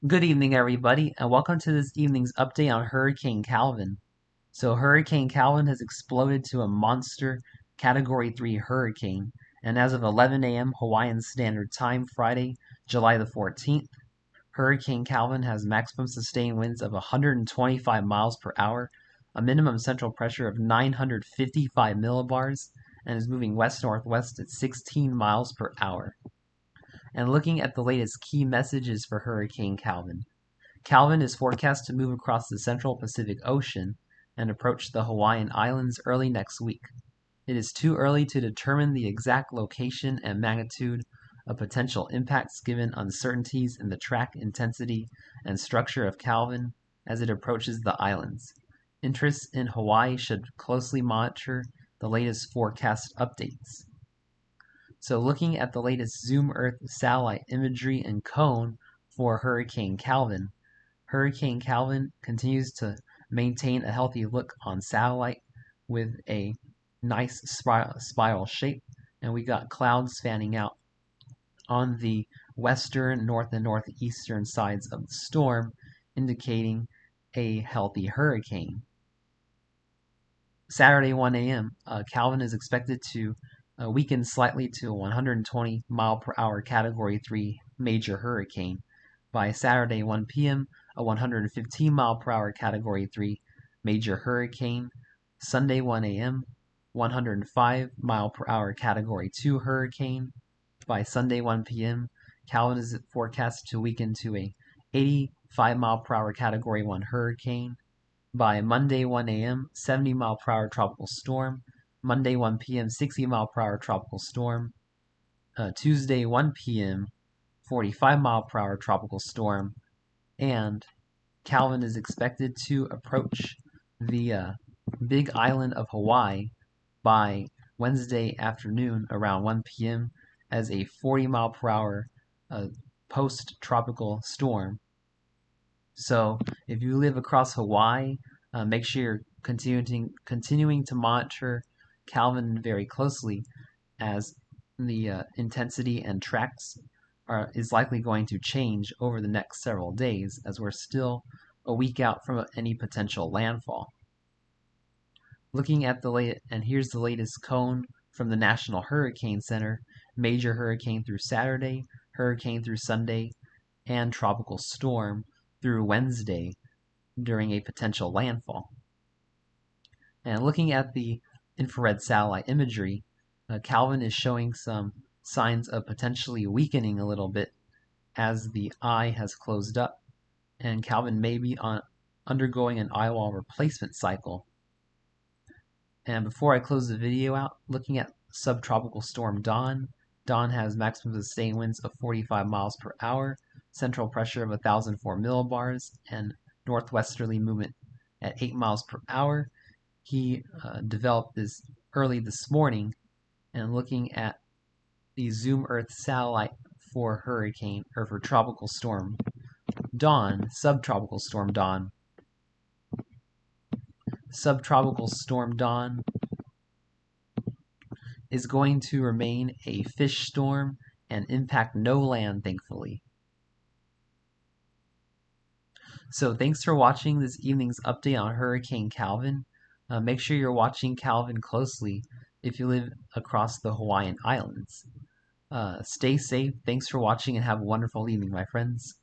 Good evening, everybody, and welcome to this evening's update on Hurricane Calvin. So, Hurricane Calvin has exploded to a monster Category 3 hurricane, and as of 11 a.m. Hawaiian Standard Time, Friday, July the 14th, Hurricane Calvin has maximum sustained winds of 125 miles per hour, a minimum central pressure of 955 millibars, and is moving west-northwest at 16 miles per hour. And looking at the latest key messages for Hurricane Calvin. Calvin is forecast to move across the central Pacific Ocean and approach the Hawaiian Islands early next week. It is too early to determine the exact location and magnitude of potential impacts given uncertainties in the track intensity and structure of Calvin as it approaches the islands. Interests in Hawaii should closely monitor the latest forecast updates. So looking at the latest Zoom Earth satellite imagery and cone for Hurricane Calvin continues to maintain a healthy look on satellite with a nice spiral shape, and we got clouds fanning out on the western, north, and northeastern sides of the storm, indicating a healthy hurricane. Saturday 1 a.m., Calvin is expected to weaken slightly to a 120 mile per hour Category 3 major hurricane. By Saturday 1 p.m., a 115 mile per hour Category 3 major hurricane. Sunday 1 a.m., 105 mile per hour Category 2 hurricane. By Sunday 1 p.m., Calvin is forecast to weaken to a 85 mile per hour Category 1 hurricane. By Monday 1 a.m., 70 mile per hour tropical storm. Monday 1 p.m., 60 mile per hour tropical storm. Tuesday 1 p.m., 45 mile per hour tropical storm. And Calvin is expected to approach the big island of Hawaii by Wednesday afternoon around 1 p.m. as a 40 mile per hour post-tropical storm. So if you live across Hawaii, make sure you're continuing to monitor Calvin very closely, as the intensity and tracks is likely going to change over the next several days, as we're still a week out from any potential landfall. Looking at and here's the latest cone from the National Hurricane Center: major hurricane through Saturday, hurricane through Sunday, and tropical storm through Wednesday during a potential landfall. And looking at the infrared satellite imagery, Calvin is showing some signs of potentially weakening a little bit as the eye has closed up, and Calvin may be undergoing an eyewall replacement cycle. And before I close the video out, looking at Subtropical Storm Don. Don has maximum sustained winds of 45 miles per hour, central pressure of 1,004 millibars, and northwesterly movement at 8 miles per hour. He developed this early this morning, and looking at the Zoom Earth satellite for Tropical Storm Don, Subtropical Storm Don. Subtropical Storm Don is going to remain a fish storm and impact no land, thankfully. So thanks for watching this evening's update on Hurricane Calvin. Make sure you're watching Calvin closely if you live across the Hawaiian Islands. Stay safe. Thanks for watching and have a wonderful evening, my friends.